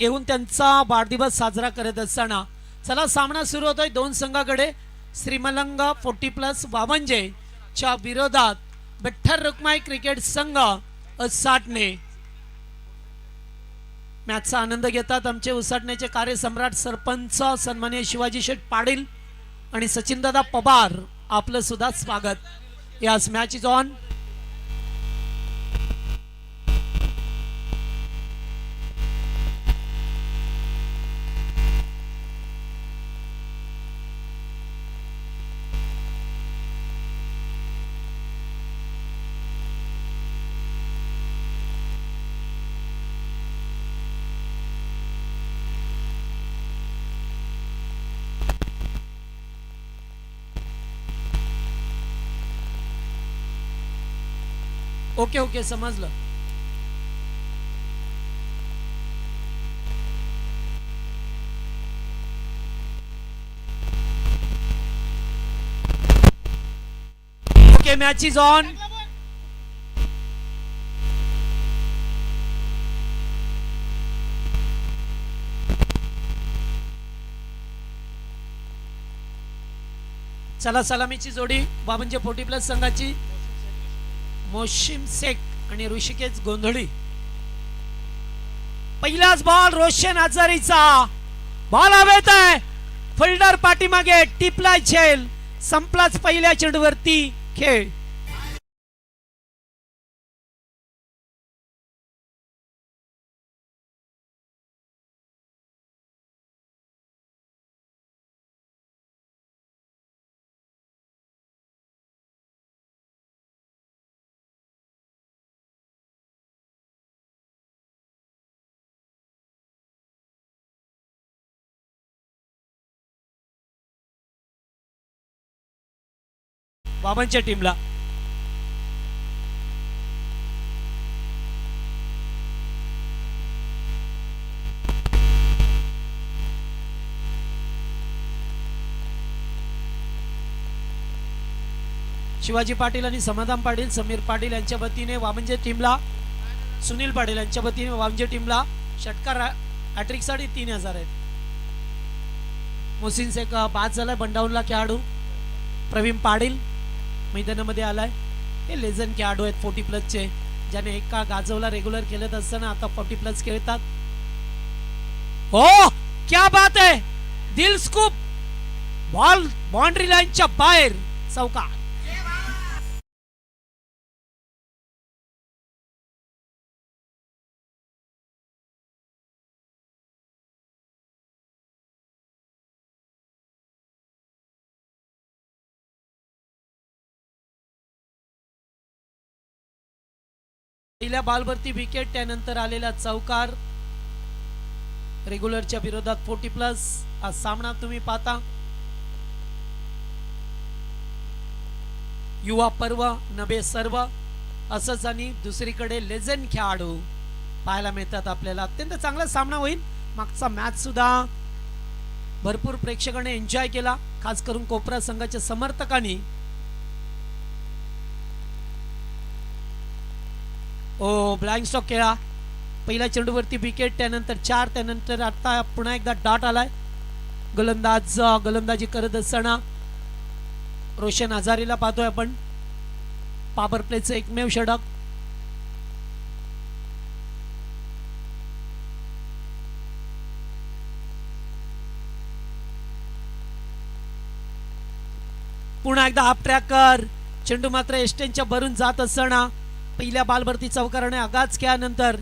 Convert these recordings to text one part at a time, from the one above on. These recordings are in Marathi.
येऊन त्यांचा वाढदिवस साजरा करत असताना चला सामना सुरू होतोय दोन संघाकडे श्रीमलंग 40+ वावंजे च्या विरोधात विठ्ठल रुक्माई क्रिकेट संघ उसाटणे मॅचचा आनंद घेतात आमचे उसाटण्याचे कार्यसम्राट सरपंच सन्माननीय शिवाजी शेठ पाटील आणि सचिनदादा पवार आपलं सुद्धा स्वागत। यास match is on. Okay okay समजलं। Okay match is on. चला सलामीची जोडी वावंजे 40+ संघाची मोशिम शेख आणि ऋषिकेश गोंधळी। पहिलाच बॉल रोशन आजारीचा बॉल हवेत आहे फिल्डर पाठीमागे टिपलाय झेल संपलाच पहिल्या चेंडूवरती खेळ। वावंच्या टीमला शिवाजी पाटील आणि समाधान पाटील समीर पाटील यांच्या वतीने वावंजे टीमला सुनील पाटील यांच्या वतीने वावंजे टीमला षटकार हॅट्रिक साठी 3000 आहेत। मोहसिन शेख बाद झालाय बंडाऊनला खेळाडू प्रवीण पाटील मैदानामध्ये आलाय। हे लेजंड खेळाडू आहेत 40+ चे ज्याने एका गाजवला रेग्युलर खेळत असताना आता 40+ खेळतात। हो क्या बात है दिल स्कूप बॉल बाउंड्री लाईनच्या बाहेर चौकार। पहिल्या बॉलवरती विकेट त्यानंतर आलेला चौकार रेग्युलरच्या विरोधात 40+। हा सामना तुम्ही पाहता युवा पर्व नवे सर्व असंच आणि दुसरीकडे लेजंड खेळाडू पाहायला मिळतात आपल्याला। अत्यंत चांगला सामना होईल। मागचा मॅच सुद्धा भरपूर प्रेक्षकांनी एन्जॉय केला खास करून कोपरा संघाच्या समर्थकांनी। ओ ब्लाइंड स्टॉक खेळा पहिल्या चेंडूवरती विकेट त्यानंतर 4 त्यानंतर आता पुन्हा एकदा डॉट आलाय। गोलंदाजी करत असताना रोशन आजारीला पाहतोय आपण पॉवर प्लेचं एकमेव षटक। पुन्हा एकदा हाफ ट्रॅकर चेंडू मात्र एस्टेनच्या भरून जात असताना पहिल्या बॉलवरती चौकाराने आगाज खेळानंतर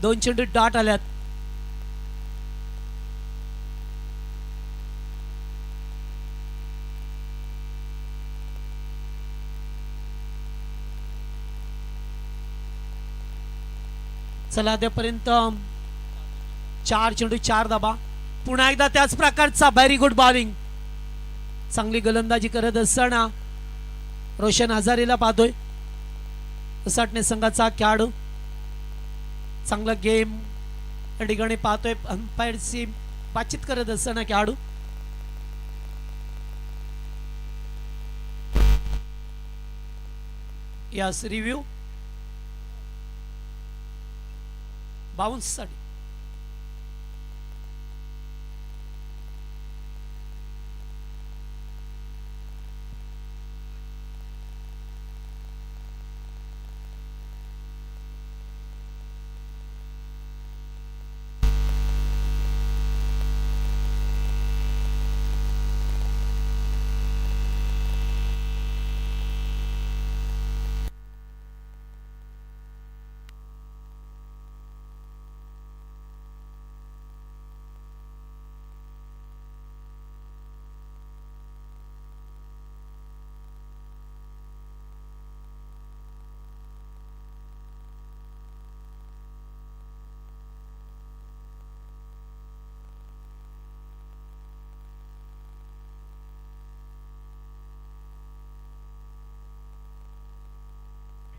2 चेंडू डॉट आल्यात। चला त्यापर्यंत 4 चेंडू 4 धाबा। पुन्हा एकदा त्याच प्रकारचा व्हेरी गुड बॉलिंग चांगली गोलंदाजी करत असताना रोशन आजारीला पाहतोय उसाटणे संघाचा खेळाडू। चांगला गेम या ठिकाणी पाहतोय अंपायरशी बातचीत करत असताना खेळाडू। यास रिव्ह्यू बाउन्स साठी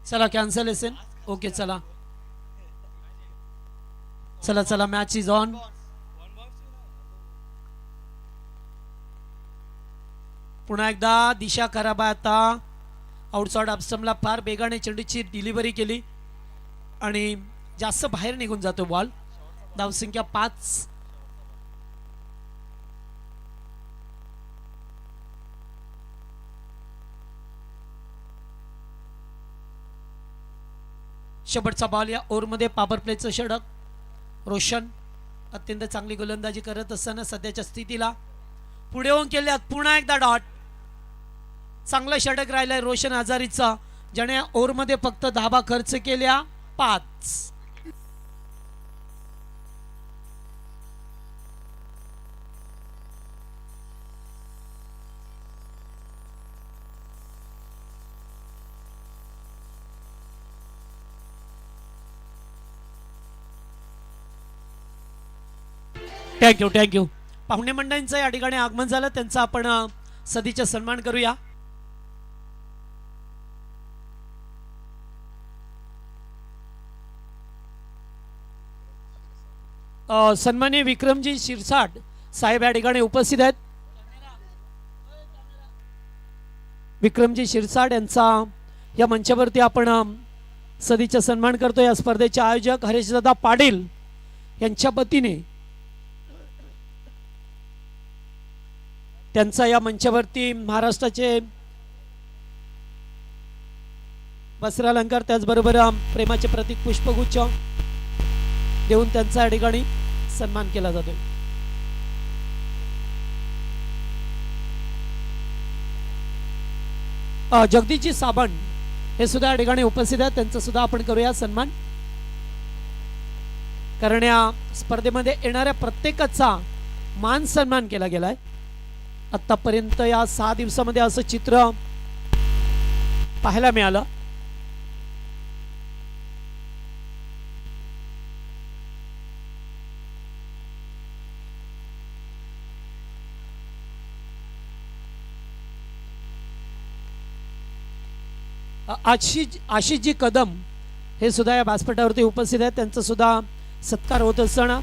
चला कॅन्सल असेल. ओके चला चला चला मॅच इज ऑन. पुन्हा एकदा दिशा खराब आहे. आता आउटसाइड अपस्टम्पला फार बेगाने चेंडूची डिलिव्हरी केली आणि जास्त बाहेर निघून जातो बॉल. धावसंख्या 5. शेवटचा बॉल या ओव्हरमध्ये पॉवर प्लेचं षटक. रोशन अत्यंत चांगली गोलंदाजी करत असताना सध्याच्या स्थितीला पुढे होऊन केल्यात. पुन्हा एकदा डॉट. चांगलं षटक राहिलंय रोशन आजारीचा, ज्याने ओव्हरमध्ये फक्त धाबा खर्च केल्या 5. Thank you thank you. पाहुणे मंडळींचं या ठिकाणी आगमन झालं, त्यांचा आपण सदिच्छा सन्मान करूया. सन्माननीय विक्रमजी शिरसाट साहेब या ठिकाणी उपस्थित आहेत. विक्रमजी शिरसाट यांचा या मंचावरती आपण सदिच्छा सन्मान करतो. या स्पर्धेचे आयोजक हरेशदादा पाटील यांच्या वतीने त्यांचा या मंचावरती महाराष्ट्राचे वस्त्रालंकार, त्याचबरोबर प्रेमाचे प्रतीक पुष्पगुच्छ देऊन त्यांचा या ठिकाणी सन्मान केला जातो. जगदीशजी साबण हे सुद्धा या ठिकाणी उपस्थित आहेत, त्यांचा सुद्धा आपण करूया सन्मान. कारण या स्पर्धेमध्ये येणाऱ्या प्रत्येकाचा मान सन्मान केला गेलाय. आतापर्यंत या 6 दिवसामध्ये असं चित्र पाहायला मिळालं. आशिषजी कदम हे सुद्धा या व्यासपीठावरती उपस्थित आहेत, त्यांचा सुद्धा सत्कार होत असताना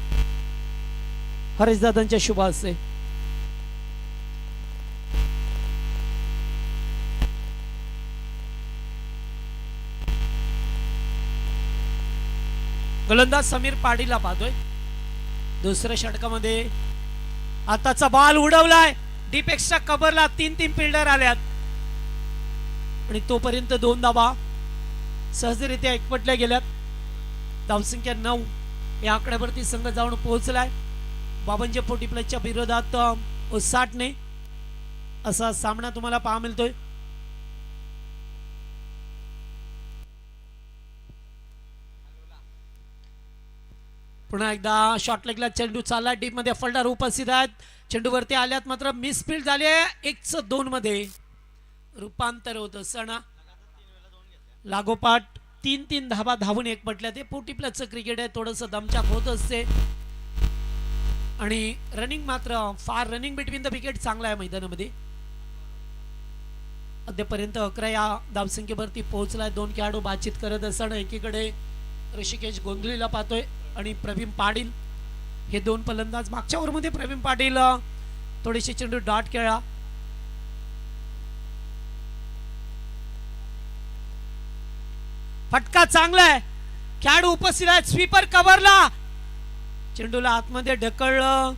हरेशदादांच्या शुभ हस्ते. गोलंदाज समीर पाडीला पाहतोय दुसऱ्या षटकामध्ये. आताचा बॉल उडवलाय डीप एक्स्ट्रा कव्हरला. 3 फिल्डर आल्यात आणि तोपर्यंत 2 धावा सहजरित्या एकवटल्या गेल्यात. धावसंख्या 9 या आकड्यावरती संघ जाऊन पोहोचलाय. 52 पोटी प्लसच्या विरोधात 59 असा सामना तुम्हाला पाहा मिळतोय. पुन्हा एकदा शॉर्ट लेगला चेंडू चालला. डीप मध्ये फल्डर उपस्थित आहेत. चेंडूवरती आल्यात मात्र मिसफील्ड झाली आहे. 1-2 मध्ये रूपांतर होत असताना लागोपाठ 3 धाबा धावून एकवटल्या. ते 40 प्लसचं क्रिकेट आहे, थोडंसं दमछाक होत असते आणि रनिंग मात्र फार रनिंग बिटवीन द विकेट चांगला आहे मैदानामध्ये. अद्यापर्यंत 11 या धावसंख्येवरती पोहोचलाय. 2 खेळाडू बातचीत करत असताना एकीकडे ऋषिकेश गोंधळीला पाहतोय आणि प्रवीण पाटील हे 2 फलंदाज. मागच्या ओव्हरमध्ये प्रवीण पाटील थोडेसे चेंडू डॉट खेळला. फटका चांगला आहे. खेळाडू उपस्थित आहेत. स्वीपर कव्हरला. चेंडूला आतमध्ये ढकललं.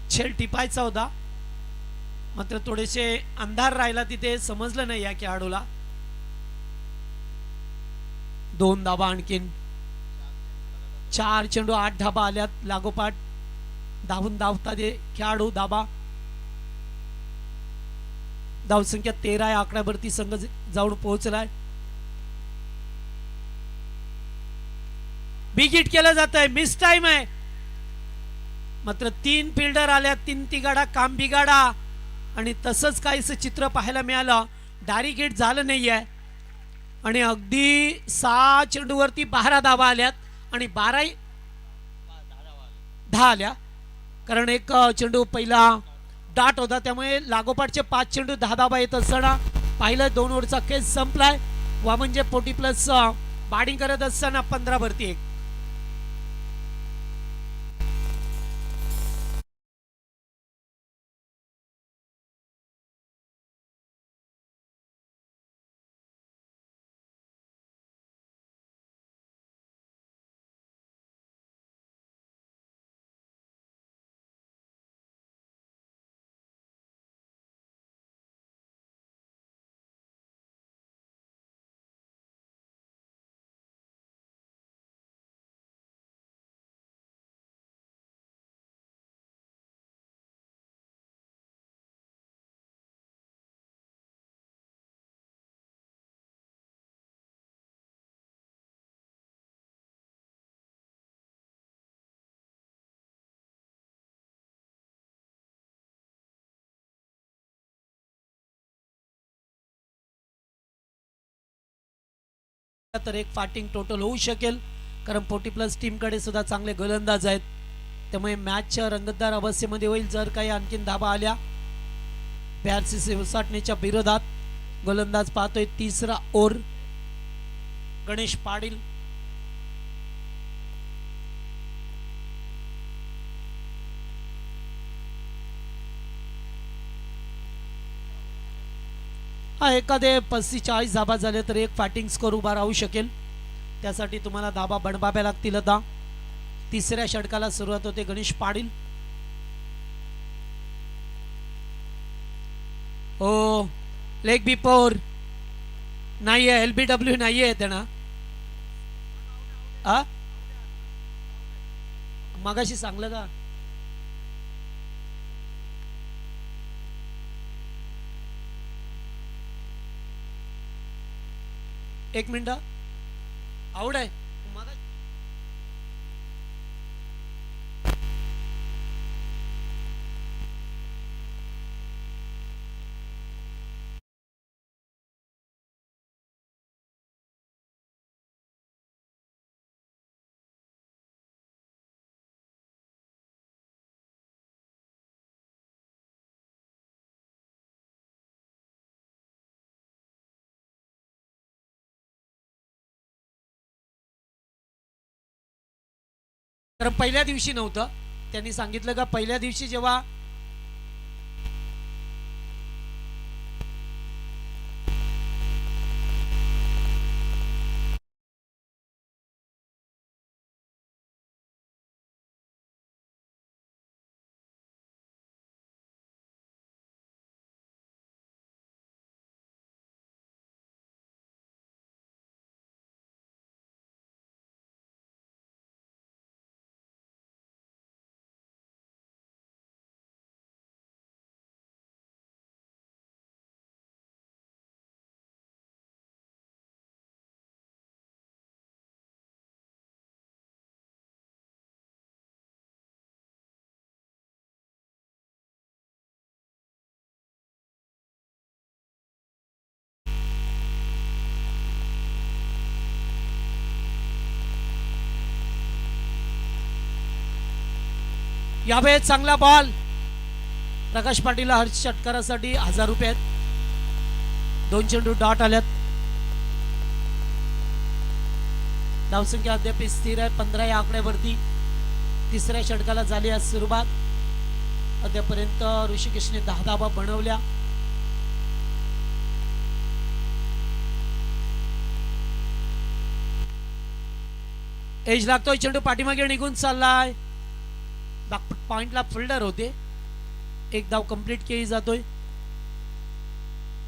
छेल टिपायचा होता मात्र थोडेसे अंधार राहिला तिथे, समजलं नाही या खेळाडूला. 2 धाबा आणखीन. 4 चेंडू 8 धाबा आल्यात लागोपाठ. धावता दे खेळाडू धाबा. धावसंख्या 13 या आकड्यावरती संघ जाऊन पोहोचलाय. बिग हिट केलं जात आहे. मिस टाइम आहे मात्र 3 फिल्डर आल्या. 3 तिगाडा काम बिगाडा आणि तसंच काहीच चित्र पाहायला मिळालं. डायरेक्ट हिट झालं नाहीये आणि अगदी 6 चेंडूवरती 12 धावा आल्यात आणि 10 आल्या. कारण एक चेंडू पहिला डाट होता त्यामुळे लागोपाठचे 5 चेंडू 10 धावा येत असताना पाहिलं 2 ओव्हरचा खेळ संपलाय. वा म्हणजे 40+ बॅटिंग करत असताना 15 वरती 1. तर एक फाटिंग टोटल होऊ शकेल, कारण 40+ टीमकडे सुद्धा चांगले गोलंदाज आहेत. त्यामुळे मॅचच्या रंगतदार अवस्थेमध्ये होईल जर काही आणखीन धाबा आल्या. 82 उसाटणीच्या विरोधात गोलंदाज पाहतोय. तिसरा ओव्हर गणेश पाटील. हा एखादे 35-40 धाबा झाले तर एक फॅटिंग स्कोर उभा राहू शकेल. त्यासाठी तुम्हाला धाबा बनवाव्या लागतील. आता तिसऱ्या षटकाला सुरुवात होते. गणेश पाटील. ओ लेग बिफोर नाहीये, LBW नाहीये त्यांना. मगाशी सांगलं का? एक मिनिट. आउट आहे. तर पहिल्या दिवशी नव्हतं. त्यांनी सांगितलं का पहिल्या दिवशी जेव्हा यावेळेस चांगला बॉल प्रकाश पाटील हर्ष षटकारासाठी 1000 रुपये आहेत. 2 चेंडू डॉट आल्यात. धावसंख्या अद्याप स्थिर आहे 15 या आकड्यावरती. तिसऱ्या षटकाला झाली आज सुरुवात. अद्यापर्यंत ऋषिकेशने 10 धावा बनवल्या. एज लागतोय. चेंडू पाठीमागे निघून चाललाय. पॉइंटला फिल्डर होते. एक धाव कंप्लीट केली जातोय.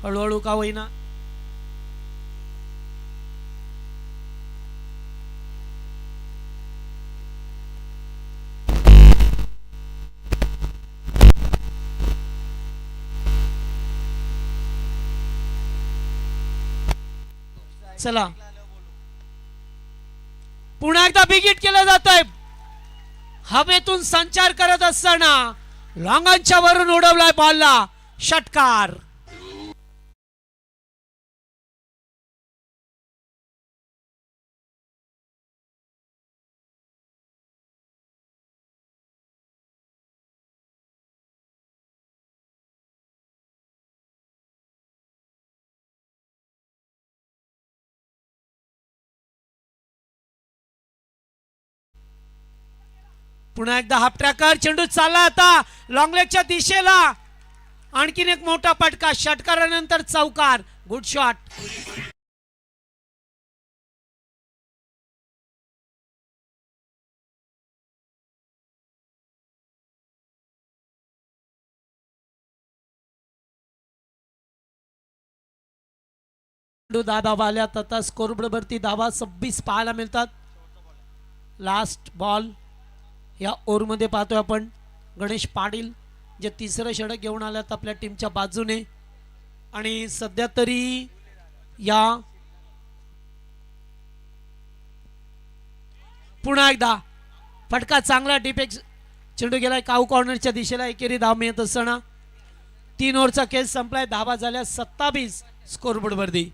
हळूहळू का होईना. चला पुन्हा एकदा बिगिट केलं जातोय. हवेतून संचार करत असताना लॉंगांच्या वरून उडवलाय बॉलला. षटकार. पुन्हा एकदा हाफ ट्रॅकर, चेंडू चालला आता लॉंग लेगच्या दिशेला, आणखीन एक मोठा फटका, षटकारानंतर चौकार, गुड शॉट. दहा धावा आल्या, आता स्कोरबोर्ड वरती धावा 26 पाहायला मिळतात. लास्ट बॉल या ओव्हरमध्ये पाहतोय आपण गणेश पाटील जे तिसरं षटक घेऊन आल्यात आपल्या टीमच्या बाजूने. आणि सध्या तरी या पुन्हा एकदा फटका चांगला डीपेक्स चेंडू गेलाय काऊ कॉर्नरच्या दिशेला, एकेरी धाव मिळत असताना 3 ओव्हरचा खेळ संपलाय. धावा झाल्या 27 स्कोरबोर्ड वरती.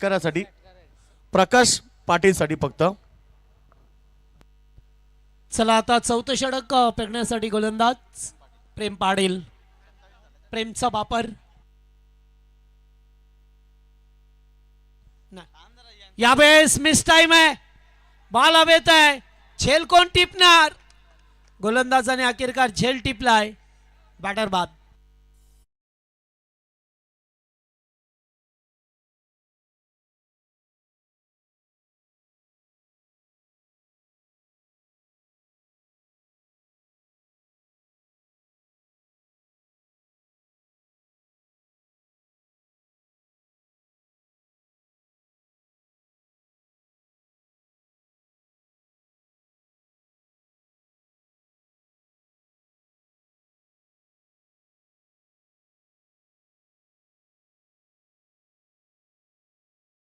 करासाठी प्रकाश पाटील साठी फक्त. चला आता चौथं षटक फेकण्यासाठी गोलंदाज प्रेम पाटील. प्रेमचा वापर यावेळेस मिस टाइम आहे, बॉल हवेत आहे, झेल कोण टिपणार? गोलंदाजाने अखेरकार झेल टिपलाय, बॅटर बाद.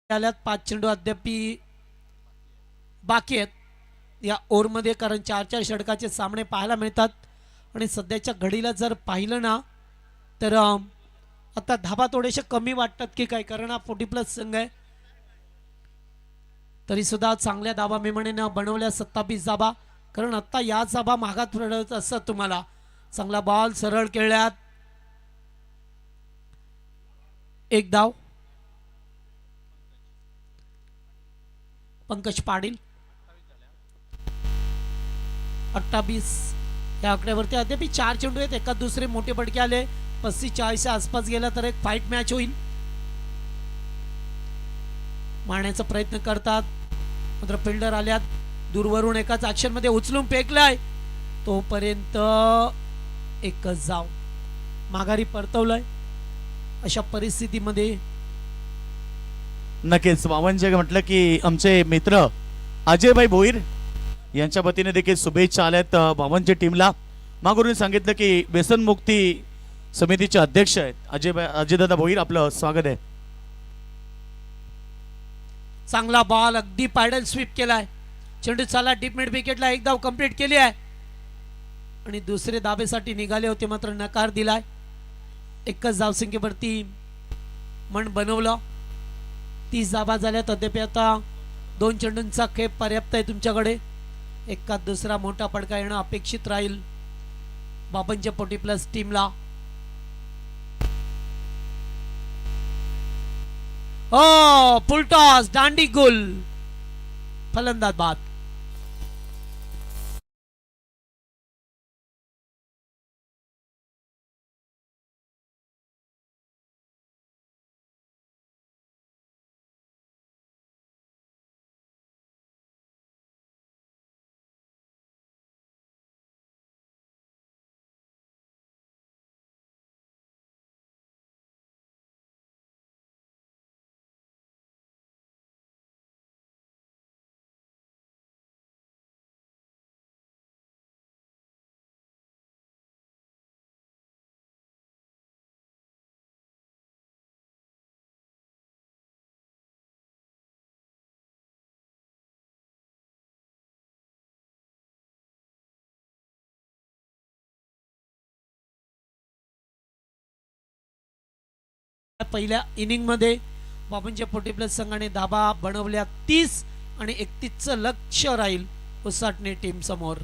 आल्यात 5 चेंडू अद्याप बाकी आहेत या ओव्हरमध्ये, कारण 4-4 षटकाचे सामने पाहायला मिळतात. आणि सध्याच्या घडीला जर पाहिलं ना तर आता धाबा थोडेसे कमी वाटतात की काय, कारण हा 40+ संघ आहे. तरी सुद्धा चांगल्या धाबा मी म्हणेन बनवल्या 27 धाबा, कारण आता या धाबा मागात पडत असतात तुम्हाला. चांगला बॉल सरळ खेळल्यात, एक धाव पंकज पाटील. 28 या आकड्यावरती अद्याप 4 चेंडू आहेत, एका दुसरे मोठे फटके आले. 35-40 आसपास गेला तर एक फाईट मॅच होईल. मारण्याचा प्रयत्न करतात मात्र फिल्डर आल्यात दूरवरून, एकाच ऍक्शन मध्ये उचलून फेकलाय, तोपर्यंत एकच जाव माघारी परतवलाय. अशा परिस्थितीमध्ये नक्कीच बाबांचे म्हटलं की आमचे मित्र अजयभाई भोईर यांच्या वतीने देखील शुभेच्छा आल्यात बाबांच्या टीमला. मागून सांगितलं की व्यसनमुक्ती समितीचे अध्यक्ष आहेत अजयदादा भोईर, आपलं स्वागत आहे. चांगला बॉल अगदी पॅडल स्वीप केलाय, चेंडू चाला डीप मिड विकेटला, एक धाव कंप्लीट केली आहे. आणि दुसरे धाबेसाठी निघाले होते मात्र नकार दिलाय. एकच धावसंख्येवरती मन बनवलं. 30 धाबा झाल्यात, अद्याप आता 2 चेंडूंचा खेप पर्याप्त आहे तुमच्याकडे. एका दुसरा मोठा फटका येणं अपेक्षित राहील बाबांच्या 40+ टीमला. फुल टॉस, दांडी गुल, फलंदाज बाद. पहिल्या इनिंगमध्ये बाबांच्या 40 प्लस संघाने धाबा बनवल्या 30 आणि 31चं लक्ष्य राहील उसाटणे टीम समोर.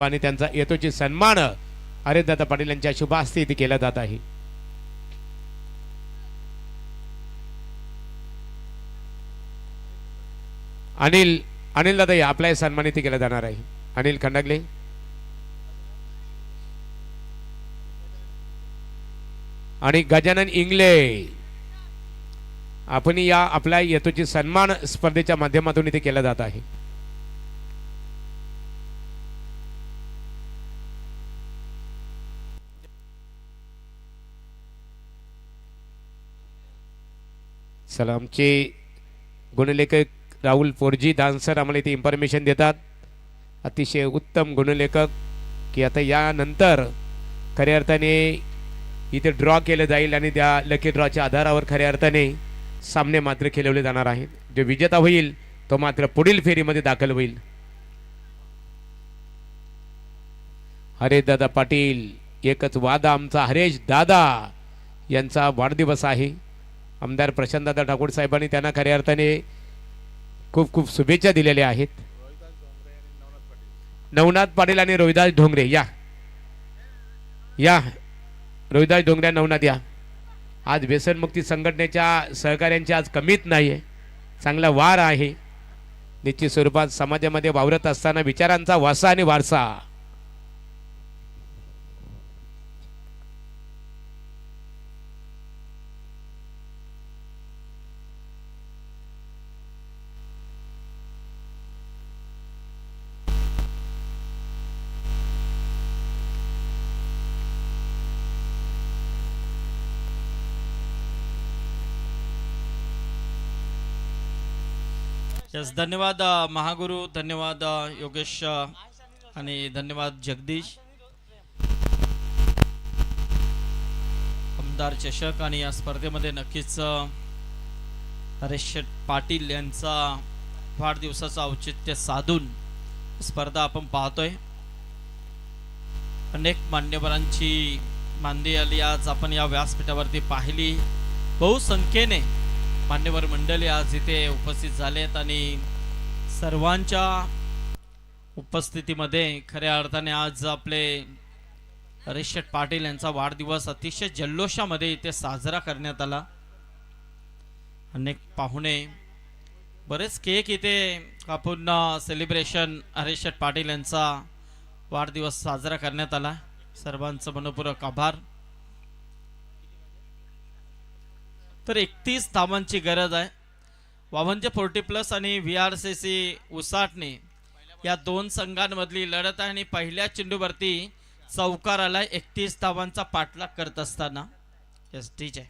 आणि त्यांचा येतोची सन्मान हरिदादा पाटील यांच्या शुभ हस्ते इथे केला जात आहे. अनिल दादा या आपला सन्मान इथे केला जाणार आहे. अनिल खंडागले आणि गजानन इंगले आपण या आपल्या येतोची सन्मान स्पर्धेच्या माध्यमातून इथे केला जात आहे. सलामचे गुणलेखक राहुल फोरजी डान्सर आम्हाला इथे इन्फॉर्मेशन देतात. अतिशय उत्तम गुणलेखक की आता यानंतर खऱ्या अर्थाने इथे ड्रॉ केलं जाईल आणि त्या लकी ड्रॉच्या आधारावर खऱ्या अर्थाने सामने मात्र खेळवले जाणार आहेत. जो विजेता होईल तो मात्र पुढील फेरीमध्ये दाखल होईल. हरेश दादा पाटील एकच वादा आमचा हरेश दादा यांचा वाढदिवस आहे. आमदार प्रशांतदादा ठाकूर साहेबांनी त्यांना खऱ्या अर्थाने खूप खूप शुभेच्छा दिलेल्या आहेत. नवनाथ पाटील आणि रोहिदास ढोंगरे या रोहिदास ढोंगरे नवनाथ या. आज व्यसनमुक्ती संघटनेच्या सहकार्यांची आज कमीत नाही आहे. चांगला वार आहे. निश्चित स्वरूपात समाजामध्ये वावरत असताना विचारांचा वासा आणि वारसा यस. धन्यवाद महागुरु, धन्यवाद योगेश आणि धन्यवाद जगदीश. आमदार चषक आणि या स्पर्धेमध्ये नक्कीच हरेश पाटील यांचा वाढदिवसाचं औचित्य साधून स्पर्धा आपण पाहतोय. अनेक मान्यवरांची मांदी आली आज आपण या व्यासपीठावरती पाहिली. बहुसंख्येने मान्यवर मंडळी आज इथे उपस्थित झालेत आणि सर्वांच्या उपस्थितीमध्ये खऱ्या अर्थाने आज आपले हरेश पाटील यांचा वाढदिवस अतिशय जल्लोषामध्ये इथे साजरा करण्यात आला. अनेक पाहुणे, बरेच केक इथे कापून सेलिब्रेशन हरेश पाटील यांचा वाढदिवस साजरा करण्यात आला. सर्वांचं मनपूर्वक आभार. तर 31 धावांची गरज आहे. 40 प्लस आणि VRCC उसाटणे या दोन संघांमधली लढत आहे आणि पहिल्या चेंडूवरती चौकार आलाय 31 धावांचा पाठलाग करत असताना. यस, ठीक आहे.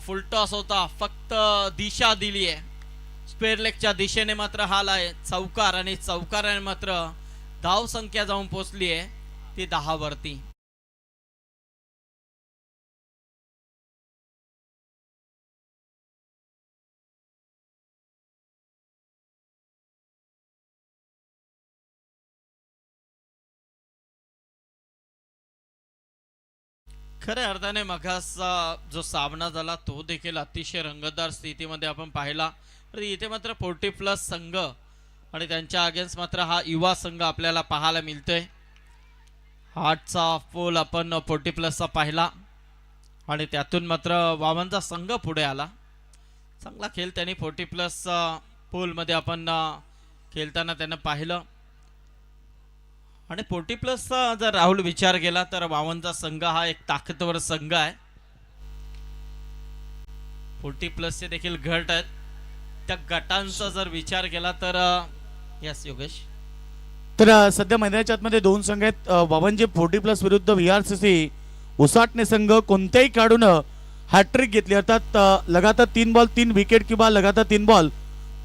फुल टॉस होता, फक्त दिशा दिली आहे स्क्वेअर लेगच्या दिशेने. मात्र हाल आहे चौकार, आणि चौकाराने मात्र धाव संख्या जाऊन पोहोचली आहे ती 10 वरती. खऱ्या अर्थाने मघाचा जो सामना झाला तो देखील अतिशय रंगतदार स्थितीमध्ये आपण पाहिला. तर इथे मात्र 40+ संघ आणि त्यांच्या अगेन्स्ट मात्र हा युवा संघ आपल्याला पाहायला मिळतोय. आठचा पोल आपण 40+चा पाहिला आणि त्यातून मात्र वामनचा संघ पुढे आला. चांगला खेळ त्यांनी 40+ पोलमध्ये आपण खेळताना त्यांना पाहिलं. आणि 40+चा जर राहुल विचार केला तर वावनचा संघ हा एक ताकदवर संघ आहे. 40+चे देखील गट आहेत, त्या गटांचा जर विचार केला तर यस योगेश. तर सध्या मैदानाच्या आतमध्ये 2 संघ आहेत. बाबांचे 40+ विरुद्ध VRCC उसाटणे संघ. कोणत्याही खेळाडूनं हॅट्रिक घेतली, अर्थात लगातार 3 बॉल 3 विकेट किंवा लगातार 3 बॉल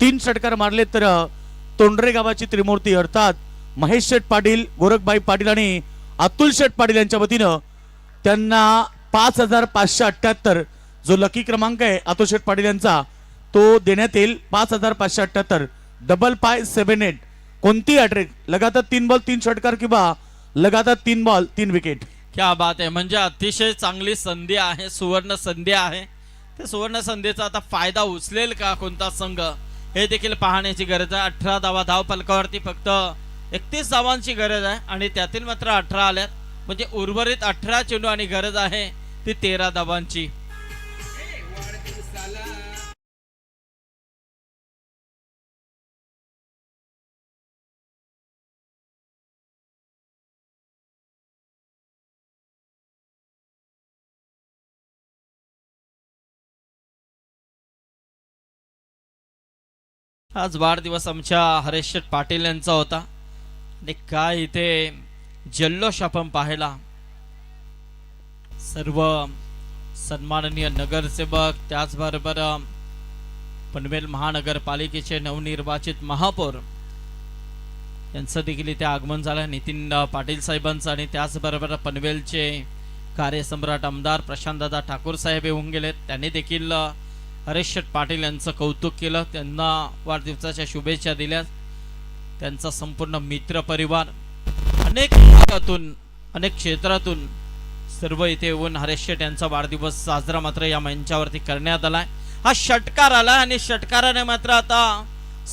3 षटकार मारले तर तोंडरे गावाची त्रिमूर्ती अर्थात महेश शेठ पाटील, गोरखभाई पाटील आणि अतुल शेठ पाटील यांच्या वतीनं त्यांना 5578 जो लकी क्रमांक आहे अतुल शेठ पाटील यांचा तो देण्यात येईल. 5578 डबल पाय 78. कोणती हॅट्रिक, लगातार 3 बॉल 3 षटकार किंवा लगातार 3 बॉल 3 विकेट. क्या बात आहे. म्हणजे अतिशय चांगली संधी आहे, सुवर्ण संधी आहे. ते सुवर्ण संधीचा आता फायदा उचलेल का कोणता संघ हे देखील पाहण्याची गरज आहे. 18 धावा धाव फलकावरती फक्त 31 धावांची गरज आहे आणि त्यातील मात्र 18 आल्यात. म्हणजे उर्वरित 18 चेंडू आणि गरज आहे ती 13 धावांची. आज वाढदिवस आमच्या हरेश पाटील यांचा होता आणि काय इथे जल्लोष आपण पाहिला. सर्व सन्माननीय नगरसेवक, त्याचबरोबर पनवेल महानगरपालिकेचे नवनिर्वाचित महापौर यांचं देखील इथे आगमन झालं. नितीन पाटील साहेबांचं आणि त्याचबरोबर पनवेलचे कार्यसम्राट आमदार प्रशांतदादा ठाकूर साहेब येऊन गेलेत. त्यांनी देखील हरेश शेठ पाटील यांचं कौतुक केलं, त्यांना वाढदिवसाच्या शुभेच्छा दिल्या. त्यांचा संपूर्ण मित्र परिवार अनेक भागातून अनेक क्षेत्रातून सर्व इथे येऊन हरेश शेठ यांचा वाढदिवस साजरा मात्र या मंचावरती करण्यात आलाय. हा षटकार आला आणि षटकाराने मात्र आता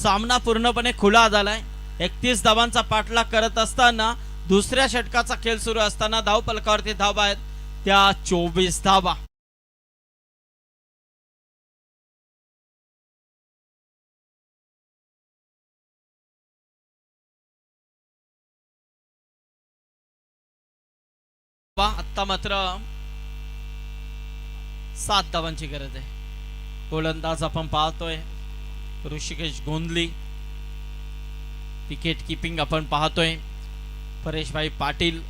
सामना पूर्णपणे खुला झालाय. 31 धावांचा पाठलाग करत असताना दुसऱ्या षटकाचा खेळ सुरू असताना धाव फलकावरती धावा आहेत त्या 24 धावा. आता मात्र 7 धावांची गरज आहे. गोलंदाज आपण पाहतोय ऋषिकेश गोंदली. विकेट किपिंग आपण पाहतोय परेशभाई पाटील.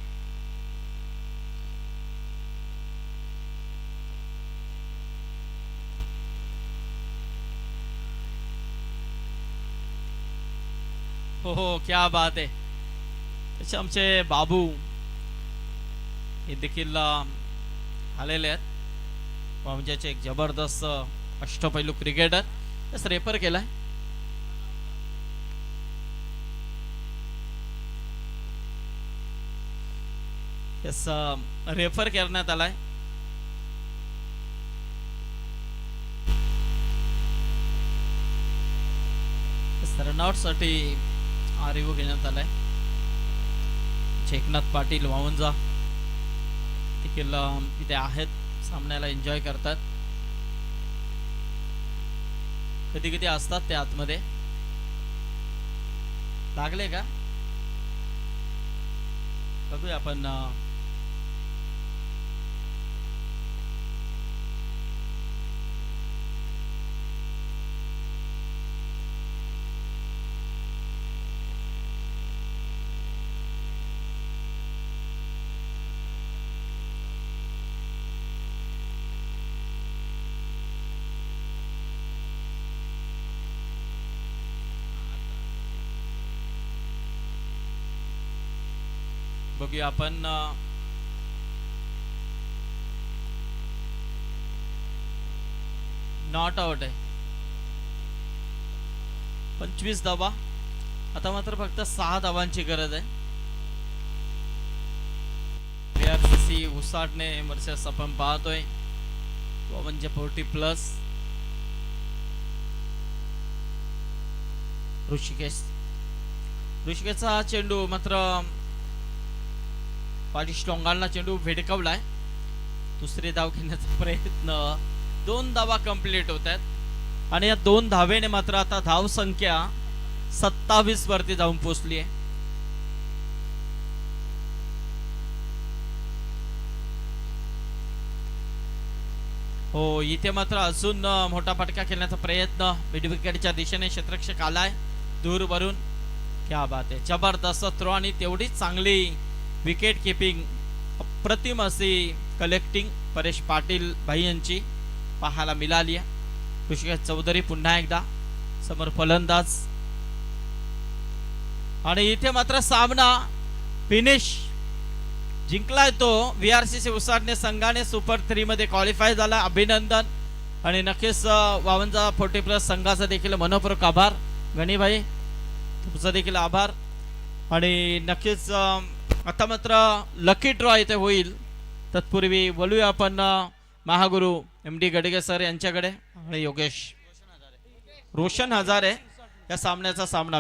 हो क्या बात आहे. त्याचे आमचे बाबू हे देखील आलेले आहेत. म्हणजे एक जबरदस्त अष्टपैलू क्रिकेटर. तस रेफर केलाय. यस रेफर करण्यात आलाय. रनआउट साठी आरयू घेण्यात आलाय. एकनाथ पाटील वावंजा देखील इथे आहेत, सामन्याला एन्जॉय करतात. कधी कधी असतात ते आतमध्ये. लागले का बघूया आपण. बघूया आपण नॉट आउट आहे. 25 धावा. आता मात्र फक्त 6 धावांची गरज आहे. VRCC उसाटणे वर्सेस आपण पाहतोय 40+ ऋषिकेशचा चेंडू मात्र पाठीश लोंगालला चेंडू भेडकावलाय. दुसरी धाव घेण्याचा प्रयत्न. 2 धावा कंप्लीट होत आहेत आणि या 2 धावेने मात्र आता धाव संख्या 27 वरती जाऊन पोहोचली आहे. हो, इथे मात्र अजून मोठा फटका खेळण्याचा प्रयत्न. मिड विकेटच्या दिशेने क्षेत्ररक्षक आलाय दूरवरून. क्या बात आहे, जबरदस्त थ्रो आणि तेवढीच चांगली विकेट किपिंग. अप्रतिम अशी कलेक्टिंग परेश पाटील भाई यांची पाहायला मिळाली आहे. ऋषिकेश चौधरी पुन्हा एकदा समोर फलंदाज आणि इथे मात्र सामना फिनिश जिंकलाय तो VRCC उसाटणे संघाने. सुपर 3 मध्ये क्वालिफाय झाला. अभिनंदन. आणि नक्कीच 52-40+ संघाचा देखील मनपूर्वक आभार. गणीभाई तुमचा देखील आभार. आणि नक्कीच आता मात्र लकी ड्रॉ इथे होईल. तत्पूर्वी बोलूया आपण महागुरु MD गडगे सर यांच्याकडे आणि योगेश रोशन हजारे या सामन्याचा सामना